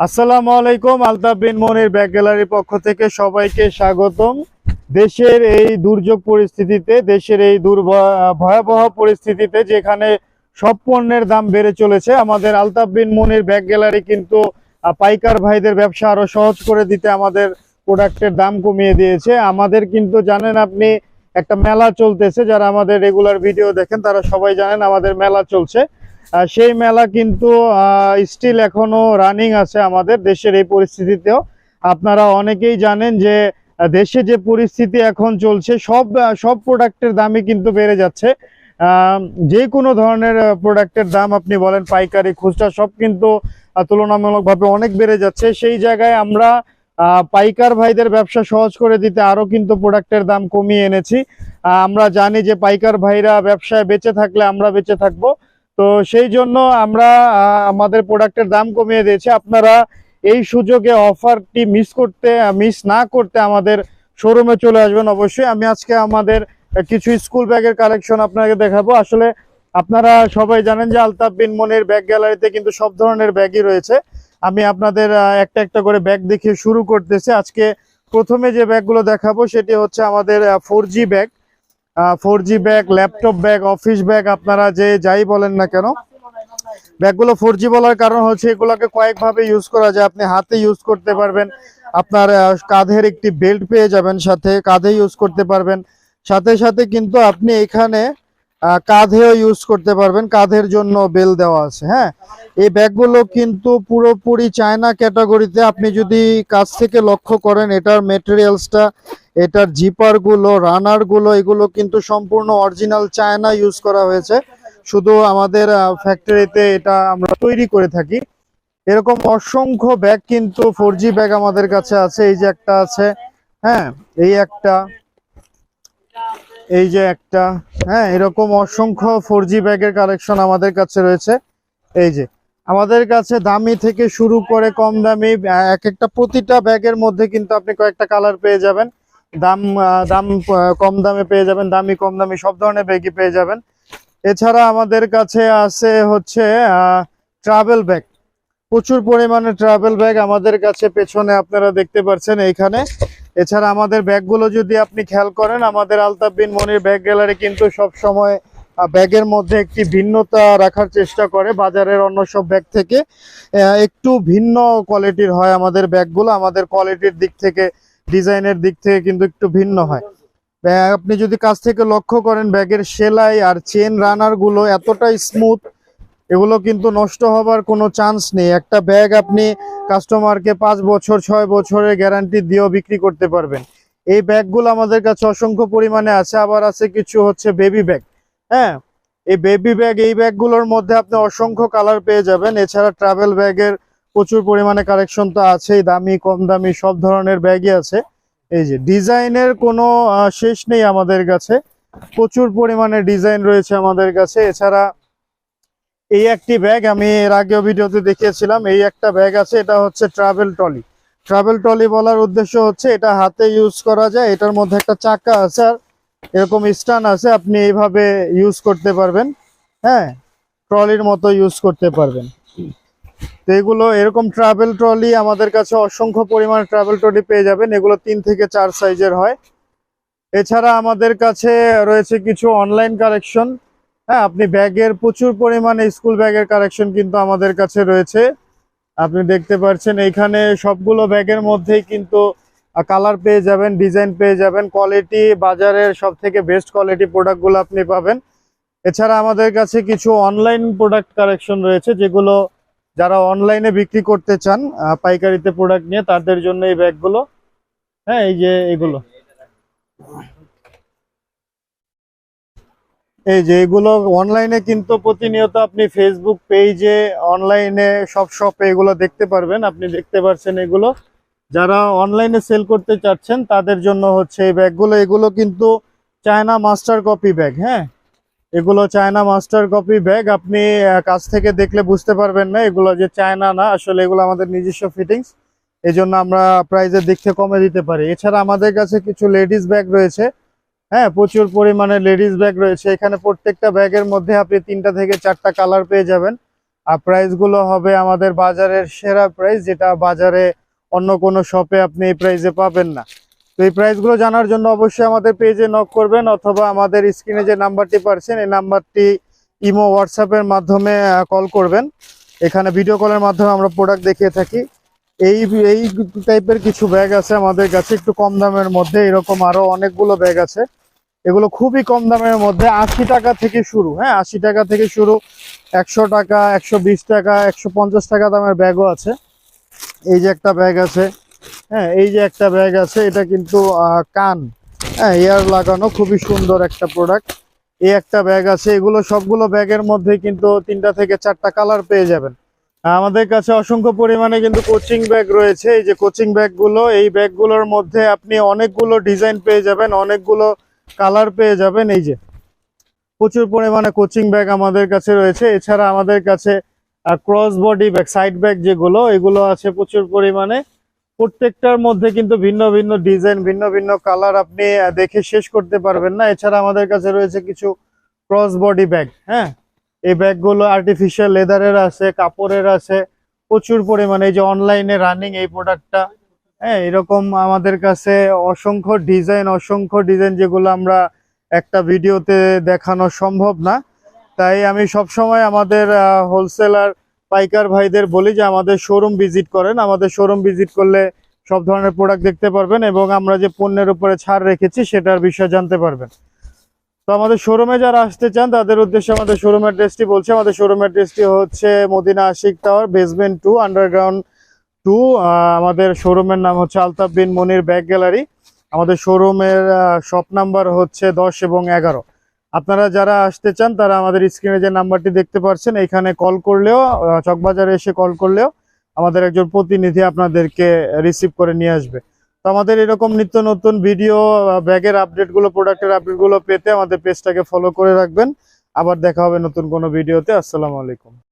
আসসালামু আলাইকুম। আলতাফ বিন মনির ব্যাগ গ্যালারির পক্ষ থেকে সবাইকে স্বাগতম। দেশের এই দুর্যোগ পরিস্থিতিতে, দেশের এই ভয়াবহ পরিস্থিতিতে যেখানে সব পণ্যের দাম বেড়ে চলেছে, আমাদের আলতাফ বিন মনির ব্যাগ গ্যালারি কিন্তু পাইকার ভাইদের ব্যবসা আরো সহজ করে দিতে আমাদের প্রোডাক্টের দাম কমিয়ে দিয়েছে। আমাদের কিন্তু জানেন আপনি একটা মেলা চলতেছে, যারা আমাদের রেগুলার ভিডিও দেখেন তারা সবাই জানেন আমাদের মেলা চলছে। সেই মেলা কিন্তু স্টিল এখনো রানিং আছে আমাদের দেশের এই পরিস্থিতিতেও। আপনারা অনেকেই জানেন যে দেশে যে পরিস্থিতি এখন চলছে, সব প্রোডাক্টের দামই কিন্তু বেড়ে যাচ্ছে। যে কোনো ধরনের প্রোডাক্টের দাম আপনি বলেন, পাইকারি খুচরা, সব কিন্তু তুলনামূলকভাবে অনেক বেড়ে যাচ্ছে। সেই জায়গায় আমরা পাইকার ভাইদের ব্যবসা সহজ করে দিতে আরো কিন্তু প্রোডাক্টের দাম কমিয়ে এনেছি। আমরা জানি যে পাইকার ভাইরা ব্যবসায় বেঁচে থাকলে আমরা বেঁচে থাকবো, তো সেই জন্য আমরা আমাদের প্রোডাক্টের দাম কমিয়ে দিয়েছি। আপনারা এই সুযোগে অফারটি মিস না করতে আমাদের শোরুমে চলে আসবেন অবশ্যই। আমি আজকে আমাদের কিছু স্কুল ব্যাগের কালেকশন আপনাকে দেখাবো। আসলে আপনারা সবাই জানেন যে আলতাফ বিন মনির ব্যাগ গ্যালারিতে কিন্তু সব ধরনের ব্যাগই রয়েছে। আমি আপনাদের একটা একটা করে ব্যাগ দেখিয়ে শুরু করতেছি। আজকে প্রথমে যে ব্যাগগুলো দেখাবো সেটি হচ্ছে আমাদের 4G bag. 4G bag, laptop bag, office bag, আপনারা যে যাই বলেন না কেন, ব্যাগগুলো 4G বলার কারণ হচ্ছে এগুলোকে কয়েকভাবে ইউজ করা যায়। আপনি হাতে ইউজ করতে পারবেন, আপনার কাঁধের একটি বেল্ট পেয়ে যাবেন, সাথে কাঁধে ইউজ করতে পারবেন, সাথে সাথে কিন্তু আপনি এখানে কাঁধেও ইউজ করতে পারবেন, কাঁধের জন্য বেল দেওয়া আছে। হ্যাঁ, এই ব্যাগগুলো কিন্তু পুরোপুরি চায়না ক্যাটাগরিতে। আপনি যদি কাছ থেকে লক্ষ্য করেন, এটার মেটেরিয়ালসটা, এটার জিপার গুলো, রানার গুলো, এগুলো কিন্তু সম্পূর্ণ অরিজিনাল চায়না ইউজ করা হয়েছে। শুধু আমাদের ফ্যাক্টরিতে এটা আমরা তৈরি করে থাকি। এরকম অসংখ্য ব্যাগ কিন্তু 4G ব্যাগ আমাদের কাছে আছে। এই যে একটা আছে, হ্যাঁ, এই একটা, এই যে একটা, হ্যাঁ, এরকম অসংখ্য 4G ব্যাগের কালেকশন আমাদের কাছে রয়েছে। এই যে আমাদের কাছে দামি থেকে শুরু করে কম দামি এক একটা, প্রতিটা ব্যাগের মধ্যে কিন্তু আপনি কয়েকটা কালার পেয়ে যাবেন। দাম দাম কম দামে পেয়ে যাবেন, দামি কম দামি সব ধরনের ব্যাগই পেয়ে যাবেন। এছাড়া আমাদের কাছে আছে হচ্ছে ট্রাভেল ব্যাগ। প্রচুর পরিমাণে ট্রাভেল ব্যাগ আমাদের কাছে পেছনে আপনারা দেখতে পাচ্ছেন এইখানে। এছাড়া আমাদের ব্যাগগুলো যদি আপনি খেয়াল করেন, আমাদের আলতাফ বিন মনির ব্যাগ গ্যালারি কিন্তু সব সময় ব্যাগের মধ্যে একটি ভিন্নতা রাখার চেষ্টা করে। বাজারের অন্য সব ব্যাগ থেকে একটু ভিন্ন কোয়ালিটির হয় আমাদের ব্যাগগুলো। আমাদের কোয়ালিটির দিক থেকে, ডিজাইনের দিক থেকে কিন্তু একটু ভিন্ন হয়। আপনি যদি কাছ থেকে লক্ষ্য করেন, ব্যাগের সেলাই আর চেন রানার গুলো এতটাই স্মুথ, এগুলো কিন্তু নষ্ট হবার কোনো চান্স নেই। একটা ব্যাগ আপনি কাস্টমারকে 5 বছর 6 বছরের গ্যারান্টি দিয়েও বিক্রি করতে পারবেন। এই ব্যাগগুলো আমাদের কাছে অসংখ্য পরিমাণে আছে। আবার আছে কিছু হচ্ছে বেবি ব্যাগ। হ্যাঁ, এই বেবি ব্যাগ, এই ব্যাগগুলোর মধ্যে আপনি অসংখ্য কালার পেয়ে যাবেন। এছাড়া ট্রাভেল ব্যাগের প্রচুর পরিমাণে কালেকশন তো আছেই, দামি কম দামি সব ধরনের ব্যাগই আছে। এই যে ডিজাইনের কোনো শেষ নেই আমাদের কাছে, প্রচুর পরিমাণে ডিজাইন রয়েছে আমাদের কাছে। এছাড়া এই একটি ব্যাগ আমি এর আগেও ভিডিওতে দেখিয়েছিলাম, এই একটা ব্যাগ আছে, এটা হচ্ছে ট্রাভেল ট্রলি। ট্রাভেল ট্রলি বলার উদ্দেশ্য হচ্ছে এটা হাতে ইউজ করা যায়। এটার মধ্যে একটা চাকা আছে আর এরকম স্ট্যান্ড আছে, আপনি এইভাবে ইউজ করতে পারবেন। হ্যাঁ, ট্রলির মতো ইউজ করতে পারবেন। তো এগুলো এরকম ট্রাভেল ট্রলি আমাদের কাছে অসংখ্য পরিমাণে ট্রাভেল ট্রলি পেয়ে যাবেন। এগুলো 3 থেকে 4 সাইজের হয়। এছাড়া আমাদের কাছে রয়েছে কিছু অনলাইন কালেকশন। হ্যাঁ, আপনি ব্যাগের প্রচুর পরিমাণে স্কুল ব্যাগের কালেকশন কিন্তু আমাদের কাছে রয়েছে। আপনি দেখতে পাচ্ছেন এইখানে সবগুলো ব্যাগের মধ্যেই কিন্তু কালার পেয়ে যাবেন, ডিজাইন পেয়ে যাবেন। কোয়ালিটি বাজারের সব থেকে বেস্ট কোয়ালিটি প্রোডাক্টগুলো আপনি পাবেন। এছাড়া আমাদের কাছে কিছু অনলাইন প্রোডাক্ট কালেকশন রয়েছে, যেগুলো যারা অনলাইনে বিক্রি করতে চান পাইকারিতে প্রোডাক্ট নিয়ে, তাদের জন্য এই ব্যাগগুলো। হ্যাঁ, এই যে এগুলো, এই যে এগুলো অনলাইনে কিন্তু প্রতিনিয়ত আপনি ফেসবুক পেজে, অনলাইনে সব শপে এগুলো দেখতে পারবেন। আপনি দেখতে পাচ্ছেন এগুলো যারা অনলাইনে সেল করতে চাচ্ছেন তাদের জন্য হচ্ছে এই ব্যাগগুলো। এগুলো কিন্তু চায়না মাস্টার কপি ব্যাগ। হ্যাঁ, এগুলো চায়না মাস্টার কপি ব্যাগ। আপনি কাছ থেকে দেখলে বুঝতে পারবেন না এগুলো যে চায়না না, আসলে এগুলো আমাদের নিজস্ব ফিটিংস, এই জন্য আমরা প্রাইজের দিক থেকে কমে দিতে পারি। এছাড়া আমাদের কাছে কিছু লেডিস ব্যাগ রয়েছে। হ্যাঁ, প্রচুর পরিমাণে লেডিস ব্যাগ রয়েছে এখানে। প্রত্যেকটা ব্যাগের মধ্যে আপনি 3টা থেকে 4টা কালার পেয়ে যাবেন। আর প্রাইসগুলো হবে আমাদের বাজারের সেরা প্রাইস, যেটা বাজারে অন্য কোনো শপে আপনি এই প্রাইসে পাবেন না। তো এই প্রাইসগুলো জানার জন্য অবশ্যই আমাদের পেজে নক করবেন, অথবা আমাদের স্ক্রিনে যে নাম্বারটি পাচ্ছেন এই নাম্বারটি ইমো হোয়াটসঅ্যাপের মাধ্যমে কল করবেন। এখানে ভিডিও কলের মাধ্যমে আমরা প্রোডাক্ট দেখিয়ে থাকি। এই এই টাইপের কিছু ব্যাগ আছে আমাদের কাছে একটু কম দামের মধ্যে, এরকম আরো অনেকগুলো ব্যাগ আছে। এগুলো খুবই কম দামের মধ্যে, 80 টাকা থেকে শুরু। হ্যাঁ, 80 টাকা থেকে শুরু, 100 টাকা, 120 টাকা, 150 টাকা দামের ব্যাগও আছে। এই যে একটা ব্যাগ আছে, হ্যাঁ এই যে একটা ব্যাগ আছে, এটা কিন্তু কান, হ্যাঁ এয়ার লাগানো, খুবই সুন্দর একটা প্রোডাক্ট। এই একটা ব্যাগ আছে। এগুলো সবগুলো ব্যাগের মধ্যে কিন্তু 3টা থেকে 4টা কালার পেয়ে যাবেন। আমাদের কাছে অসংখ্য পরিমাণে কিন্তু কোচিং ব্যাগ রয়েছে। এই যে কোচিং ব্যাগগুলো, এই ব্যাগগুলোর মধ্যে আপনি অনেকগুলো ডিজাইন পেয়ে যাবেন, অনেকগুলো কালার পেয়ে যাবেন। এই যে প্রচুর পরিমাণে কোচিং ব্যাগ আমাদের কাছে রয়েছে। এছাড়া আমাদের কাছে cross body bag, side bag যেগুলো, এগুলো আছে প্রচুর পরিমাণে। প্রত্যেকটার মধ্যে কিন্তু ভিন্ন ভিন্ন ডিজাইন, ভিন্ন ভিন্ন কালার, আপনি দেখে শেষ করতে পারবেন না। এছাড়া আমাদের কাছে রয়েছে কিছু ক্রস বডি ব্যাগ। হ্যাঁ, এই ব্যাগগুলো আর্টিফিশিয়াল লেদারের আছে, কাপড়ের আছে প্রচুর পরিমাণে। এই যে অনলাইনে রানিং এই প্রোডাক্টটা, হ্যাঁ এরকম আমাদের কাছে অসংখ্য ডিজাইন যেগুলো আমরা একটা ভিডিওতে দেখানো সম্ভব না। তাই আমি সব সময় আমাদের হোলসেলার পাইকার ভাইদের বলি যে আমাদের শোরুম ভিজিট করেন। আমাদের শোরুম ভিজিট করলে সব ধরনের প্রোডাক্ট দেখতে পারবেন, এবং আমরা যে পণ্যের উপরে ছাড় রেখেছি সেটার বিষয়ে জানতে পারবেন। তো আমাদের শোরুমে যারা আসতে চান তাদের উদ্দেশ্যে আমাদের শোরুম অ্যাড্রেসটি বলছি। আমাদের শোরুম অ্যাড্রেসটি হচ্ছে Madina Ashiq tower, basement 2, underground 2। আমাদের শোরুমের নাম হচ্ছে আলতাফ বিন মনির ব্যাগ গ্যালারি। আমাদের শোরুমের শপ নাম্বার হচ্ছে 10 এবং 11। আপনারা যারা আসতে চান তারা আমাদের স্ক্রিনে যে নাম্বারটি দেখতে পাচ্ছেন এখানে কল করলেও, চকবাজারে এসে কল করলেও আমাদের একজন প্রতিনিধি আপনাদেরকে রিসিভ করে নিয়ে আসবে। তো আমাদের এরকম নিত্য নতুন ভিডিও, ব্যাগের আপডেটগুলো, প্রোডাক্টের আপডেটগুলো পেতে আমাদের পেজটাকে ফলো করে রাখবেন। আবার দেখা হবে নতুন কোনো ভিডিওতে। আসসালামু আলাইকুম।